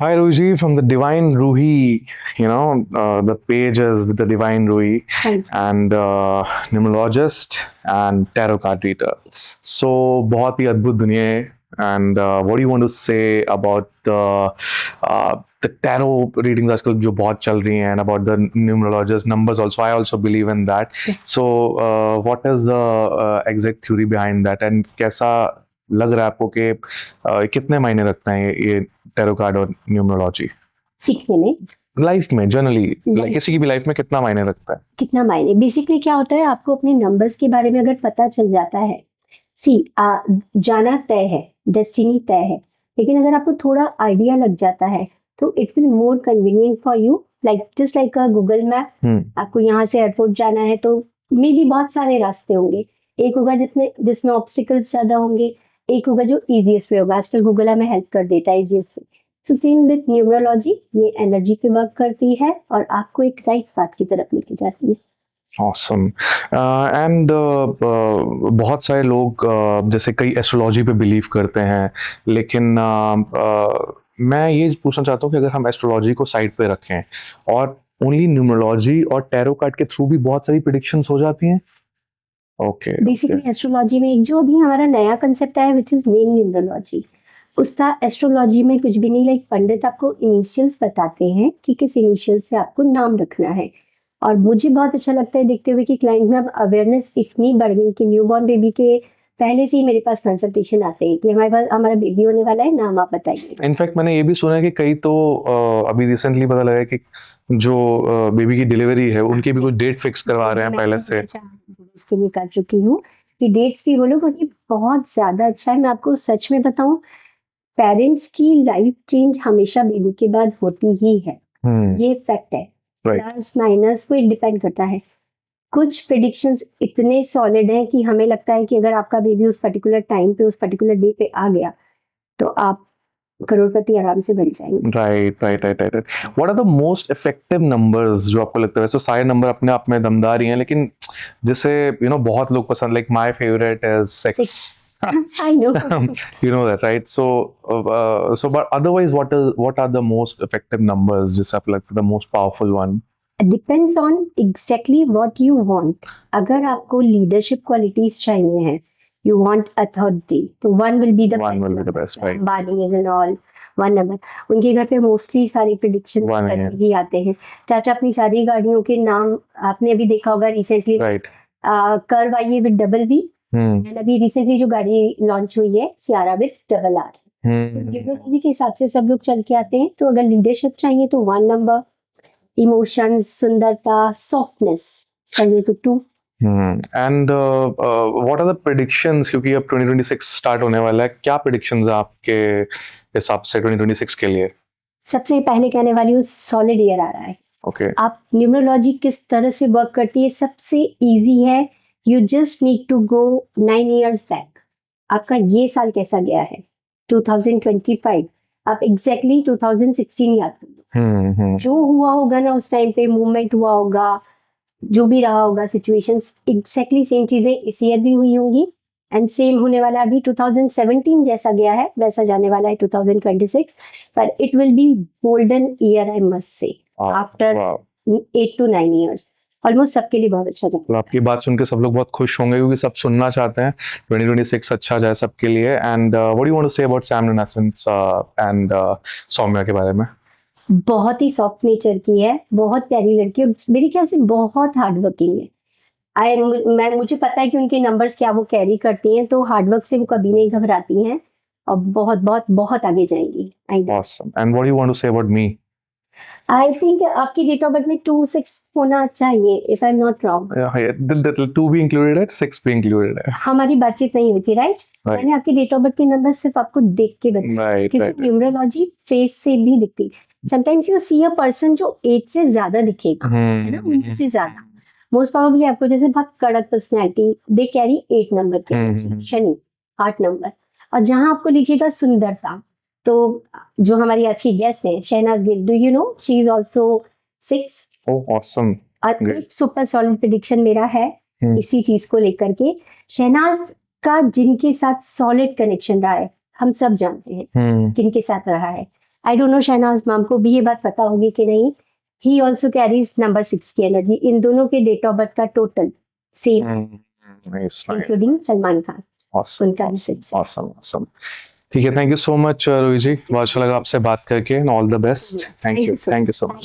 Hi Ruhi from the Divine Ruhi. The page is the Divine Ruhi Right. and numerologist and tarot card reader. So बहुत ही अद्भुत दुनिया है. And what do you want to say about the tarot readings आजकल जो बहुत चल रही हैं, and about the numerologist numbers also? I also believe in that. Yeah. So what is the exact theory behind that, and कैसा लग रहा है आपको कि कितने मायने रखते हैं ये टैरो कार्ड और न्यूमरोलॉजी सीखने में लाइफ में जनरली, Life- किसी की भी लाइफ में कितना मायने रखता है? कितना मायने बेसिकली क्या होता है, आपको अपने नंबर्स के बारे में अगर पता चल जाता है, सी जाना तय है, डेस्टिनी तय है, लेकिन अगर आपको थोड़ा आइडिया लग जाता है तो it will more convenient for you, like just like a Google map. आपको यहाँ से एयरपोर्ट जाना है तो मे भी बहुत सारे रास्ते होंगे. एक होगा जिसमें ऑब्स्टिकल्स ज्यादा होंगे, एक होगा जो इजीएस्ट वे होगा. आजकल गूगल हमें हेल्प कर देता है easiest way. So same with numerology, ये एनर्जी पे वर्क करती है और आपको एक राइट पाथ की तरफ लेके जाती है. ऑसम. एंड बहुत सारे लोग जैसे कई एस्ट्रोलॉजी पे बिलीव करते हैं, लेकिन मैं ये पूछना चाहता हूँ कि अगर हम एस्ट्रोलॉजी को साइड पे रखें और ओनली न्यूमरोलॉजी और टैरो कार्ड के थ्रू भी बहुत सारी प्रिडिक्शंस हो जाती हैं. ओके. बेसिकली एस्ट्रोलॉजी में एक जो अभी हमारा नया कंसेप्ट आया विच इज नेम न्यूमरोलॉजी, उसका एस्ट्रोलॉजी में कुछ भी नहीं. लाइक पंडित आपको इनिशियल्स बताते हैं कि किस इनिशियल से आपको नाम रखना है. और मुझे बहुत अच्छा लगता है देखते हुए कि क्लाइंट में अब अवेयरनेस इतनी बढ़ गई कि न्यूबॉर्न बेबी के पहले से ही मेरे पास कंसल्टेशन आते हैं कि हमारे पास हमारा बेबी होने वाला है, नाम आप बताइए. इनफैक्ट मैंने ये भी सुना है कि कई तो अभी रिसेंटली पता लगा है कि जो बेबी की डिलीवरी है उनकी भी कुछ डेट फिक्स करवा रहे हैं पहले से. इसके लिए कर चुकी हूँ कि डेट्स भी बोलो, क्योंकि बहुत ज्यादा अच्छा है. मैं आपको सच में बताऊं, पेरेंट्स की लाइफ चेंज हमेशा बेबी के बाद होती ही है. ये फैक्ट है. Right. प्लस माइनस को डिपेंड करता है. कुछ प्रिडिक्शंस इतने सॉलिड हैं कि हमें लगता है कि अगर आपका बेबी उस पर्टिकुलर टाइम पे उस पर्टिकुलर डे पे आ गया तो आप करोड़पति आराम से बन जाएंगे. Right. What are the most effective numbers जो आपको लगता है? वैसे सारे नंबर अपने आप में दमदार ही हैं, लेकिन जैसे बहुत लोग पसंद, like my favourite is 6. I know. You know that, right? So but otherwise, what are the most effective numbers? Just up like the most powerful one. Depends on exactly what you want. अगर आपको leadership qualities चाहिए हैं, you want authority, तो one will be the One will be the best, right? Ambani and all. One number उनके घर पे mostly सारे prediction One, yeah. ही आते हैं. चाचा अपनी सारी गाड़ियों के नाम आपने अभी देखा होगा रिसेंटली. Right. कर्व आई है विद डबल वी, एंड अभी रिसेंटली जो गाड़ी लॉन्च हुई है Sierra with double R. Numerology के हिसाब से सब लोग चल के आते हैं. तो अगर लीडरशिप चाहिए तो वन नंबर, इमोशंस, सुंदरता, सॉफ्टनेस चाहिए तो two. And what are the predictions, क्योंकि अब 2026 स्टार्ट होने वाला है, क्या प्रेडिक्शंस आपके हिसाब से 2026 के लिए? सबसे पहले कहने वाली हूँ, सॉलिड ईयर आ रहा है. ओके. आप न्यूमरोलॉजी किस तरह से वर्क करती है, सबसे इजी है. You just need to go 9 years back. आपका ये साल कैसा गया है 2025, आप एग्जैक्टली 2016 याद करो. जो हुआ होगा ना उस टाइम पे, मूवमेंट हुआ होगा, जो भी रहा होगा सिचुएशंस, एग्जैक्टली सेम चीजें इस ईयर भी हुई होंगी. एंड सेम होने वाला अभी 2017 जैसा गया है वैसा जाने वाला है 2026. पर it will be golden year, I must say. After 8 to 9 years almost सबके लिए बहुत अच्छा तो आपकी बात सुन के सब लोग बहुत खुश होंगे, क्योंकि सब सुनना चाहते हैं 2026 अच्छा जाए सबके लिए. And what do you want to say about Sam renaissance and Saumya के बारे में? बहुत ही सॉफ्ट नेचर की है, बहुत प्यारी लड़की है, मेरे ख्याल से बहुत हार्ड वर्किंग है. मुझे पता है कि उनके नंबर्स क्या वो कैरी करती हैं, तो हार्डवर्क से वो कभी नहीं घबराती हैं और बहुत बहुत बहुत आगे जाएंगी. Awesome. And what do you want to say about me? I think आपकी डेट ऑफ बर्थ में 2-6 होना चाहिए, if I am not wrong. The 2 भी included है, 6 भी included है. हमारी बातचीत नहीं हुई थी, राइट? मैंने आपकी डेट ऑफ बर्थ के नंबर सिर्फ आपको देख के बताया, क्योंकि न्यूमरोलॉजी फेस से भी दिखती. Sometimes you see a person जो 8 से ज्यादा दिखेगा, है ना, उनसे ज्यादा. मोस्ट प्रोबेबली आपको जैसे बहुत कड़क पर्सनैलिटी, दे कैरी 8 नंबर के, शनि 8 नंबर. और जहां आपको लिखेगा सुंदरता, तो जो हमारी अच्छी गेस्ट है Shehnaaz Gill, do you know she is also 6. Oh, awesome. और एक सुपर सॉलिड प्रेडिक्शन मेरा है इसी चीज को लेकर के. शहनाज का जिनके साथ सॉलिड कनेक्शन रहा है, हम सब जानते हैं किनके साथ रहा है. I don't know Shehnaaz ma'am को भी ये बात पता होगी कि नहीं, ही ऑल्सो कैरीज नंबर 6 की एनर्जी। इन दोनों के डेट ऑफ बर्थ का total same, nice nice, including Salman Khan, awesome उनका भी 6 है। Awesome awesome. ठीक है, थैंक यू सो मच रोही जी, बहुत अच्छा लगा आपसे बात करके, and all the best. Thank you so thank you much. So much.